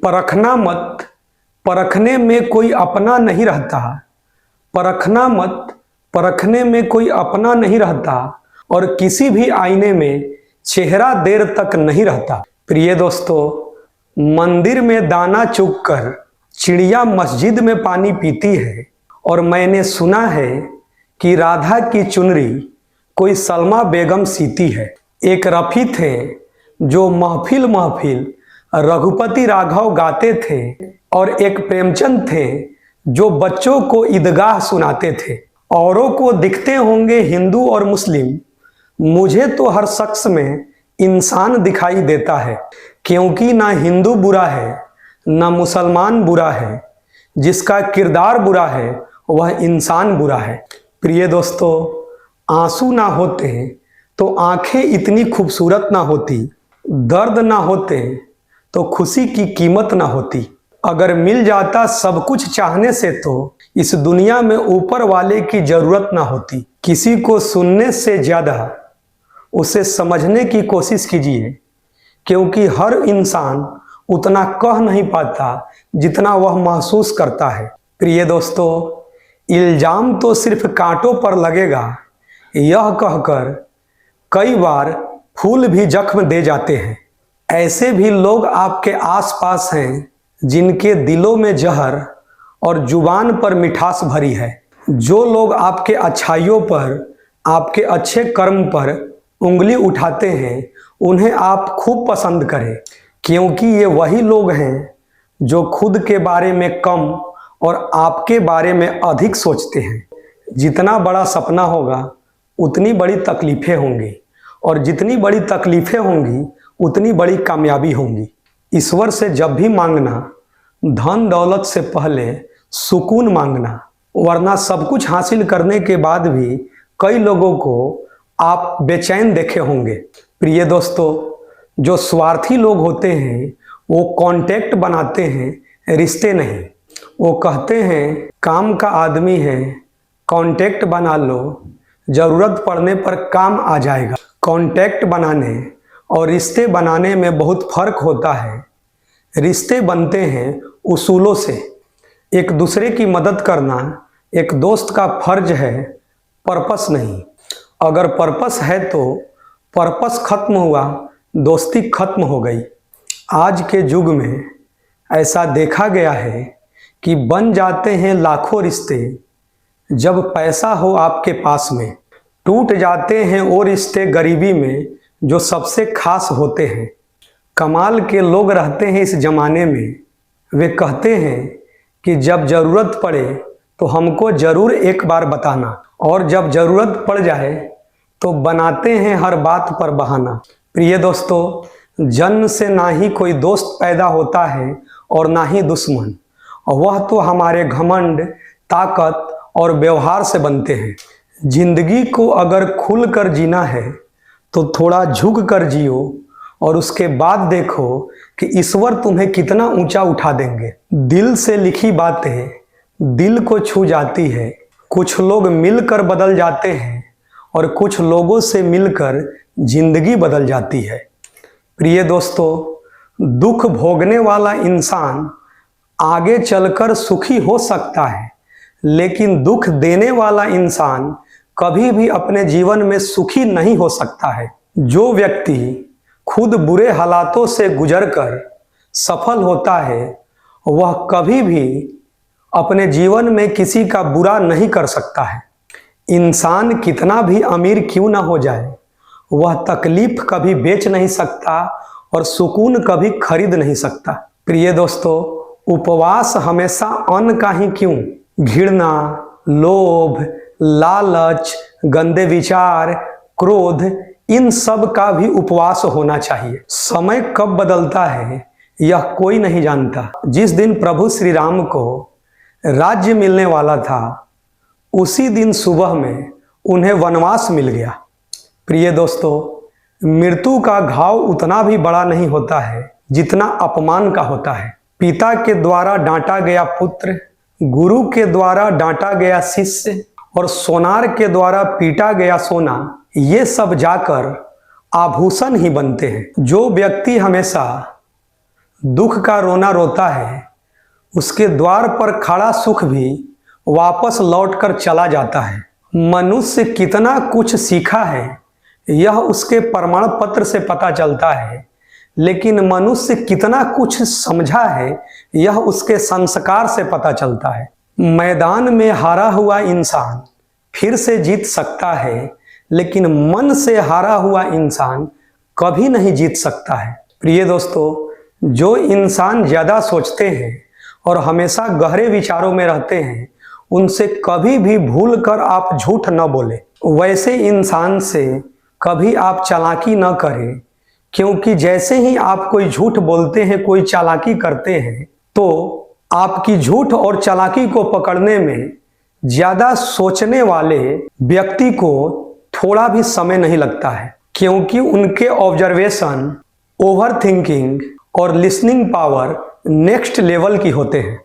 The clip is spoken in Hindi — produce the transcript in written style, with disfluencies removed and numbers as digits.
परखना मत, परखने में कोई अपना नहीं रहता। परखना मत, परखने में कोई अपना नहीं रहता। और किसी भी आईने में चेहरा देर तक नहीं रहता। प्रिय दोस्तों, मंदिर में दाना चुग कर चिड़िया मस्जिद में पानी पीती है। और मैंने सुना है कि राधा की चुनरी कोई सलमा बेगम सीती है। एक रफ़ी थे जो महफिल महफिल रघुपति राघव गाते थे, और एक प्रेमचंद थे जो बच्चों को ईदगाह सुनाते थे। औरों को दिखते होंगे हिंदू और मुस्लिम, मुझे तो हर शख्स में इंसान दिखाई देता है। क्योंकि ना हिंदू बुरा है ना मुसलमान बुरा है, जिसका किरदार बुरा है वह इंसान बुरा है। प्रिय दोस्तों, आंसू ना होते तो आंखें इतनी खूबसूरत ना होती, दर्द ना होते तो खुशी की कीमत ना होती। अगर मिल जाता सब कुछ चाहने से तो इस दुनिया में ऊपर वाले की जरूरत ना होती। किसी को सुनने से ज्यादा उसे समझने की कोशिश कीजिए, क्योंकि हर इंसान उतना कह नहीं पाता जितना वह महसूस करता है। प्रिय दोस्तों, इल्जाम तो सिर्फ कांटों पर लगेगा, यह कहकर कई बार फूल भी जख्म दे जाते हैं। ऐसे भी लोग आपके आसपास हैं जिनके दिलों में जहर और जुबान पर मिठास भरी है। जो लोग आपके अच्छाइयों पर, आपके अच्छे कर्म पर उंगली उठाते हैं, उन्हें आप खूब पसंद करें, क्योंकि ये वही लोग हैं जो खुद के बारे में कम और आपके बारे में अधिक सोचते हैं। जितना बड़ा सपना होगा उतनी बड़ी तकलीफ़ें होंगी, और जितनी बड़ी तकलीफ़ें होंगी उतनी बड़ी कामयाबी होंगी। ईश्वर से जब भी मांगना, धन दौलत से पहले सुकून मांगना, वरना सब कुछ हासिल करने के बाद भी कई लोगों को आप बेचैन देखे होंगे। प्रिय दोस्तों, जो स्वार्थी लोग होते हैं वो कांटेक्ट बनाते हैं, रिश्ते नहीं। वो कहते हैं काम का आदमी है, कांटेक्ट बना लो, ज़रूरत पड़ने पर काम आ जाएगा। कांटेक्ट बनाने और रिश्ते बनाने में बहुत फ़र्क होता है। रिश्ते बनते हैं उसूलों से। एक दूसरे की मदद करना एक दोस्त का फर्ज है, पर्पस नहीं। अगर पर्पस है तो पर्पस खत्म हुआ, दोस्ती खत्म हो गई। आज के युग में ऐसा देखा गया है कि बन जाते हैं लाखों रिश्ते जब पैसा हो आपके पास में। टूट जाते हैं वो रिश्ते गरीबी में जो सबसे खास होते हैं। कमाल के लोग रहते हैं इस ज़माने में। वे कहते हैं कि जब ज़रूरत पड़े तो हमको ज़रूर एक बार बताना, और जब ज़रूरत पड़ जाए तो बनाते हैं हर बात पर बहाना। प्रिय दोस्तों, जन्म से ना ही कोई दोस्त पैदा होता है और ना ही दुश्मन, वह तो हमारे घमंड, ताकत और व्यवहार से बनते हैं। जिंदगी को अगर खुल कर जीना है तो थोड़ा झुक कर जियो, और उसके बाद देखो कि ईश्वर तुम्हें कितना ऊंचा उठा देंगे। दिल से लिखी बातें दिल को छू जाती है। कुछ लोग मिलकर बदल जाते हैं और कुछ लोगों से मिलकर जिंदगी बदल जाती है। प्रिय दोस्तों, दुख भोगने वाला इंसान आगे चलकर सुखी हो सकता है, लेकिन दुख देने वाला इंसान कभी भी अपने जीवन में सुखी नहीं हो सकता है। जो व्यक्ति खुद बुरे हालातों से गुजरकर सफल होता है, वह कभी भी अपने जीवन में किसी का बुरा नहीं कर सकता है। इंसान कितना भी अमीर क्यों ना हो जाए, वह तकलीफ कभी बेच नहीं सकता और सुकून कभी खरीद नहीं सकता। प्रिय दोस्तों, उपवास हमेशा अन्न का ही क्यों, घृणा, लोभ, लालच, गंदे विचार, क्रोध, इन सब का भी उपवास होना चाहिए। समय कब बदलता है यह कोई नहीं जानता। जिस दिन प्रभु श्री राम को राज्य मिलने वाला था, उसी दिन सुबह में उन्हें वनवास मिल गया। प्रिय दोस्तों, मृत्यु का घाव उतना भी बड़ा नहीं होता है जितना अपमान का होता है। पिता के द्वारा डांटा गया पुत्र, गुरु के द्वारा डांटा गया शिष्य, और सोनार के द्वारा पीटा गया सोना, ये सब जाकर आभूषण ही बनते हैं। जो व्यक्ति हमेशा दुख का रोना रोता है, उसके द्वार पर खड़ा सुख भी वापस लौटकर चला जाता है। मनुष्य कितना कुछ सीखा है यह उसके प्रमाण पत्र से पता चलता है, लेकिन मनुष्य कितना कुछ समझा है यह उसके संस्कार से पता चलता है। मैदान में हारा हुआ इंसान फिर से जीत सकता है, लेकिन मन से हारा हुआ इंसान कभी नहीं जीत सकता है। प्रिय दोस्तों, जो इंसान ज़्यादा सोचते हैं और हमेशा गहरे विचारों में रहते हैं, उनसे कभी भी भूल कर आप झूठ न बोले। वैसे इंसान से कभी आप चालाकी न करें, क्योंकि जैसे ही आप कोई झूठ बोलते हैं, कोई चालाकी करते हैं, तो आपकी झूठ और चालाकी को पकड़ने में ज़्यादा सोचने वाले व्यक्ति को थोड़ा भी समय नहीं लगता है, क्योंकि उनके ऑब्जर्वेशन, ओवर थिंकिंग और लिसनिंग पावर नेक्स्ट लेवल की होते हैं।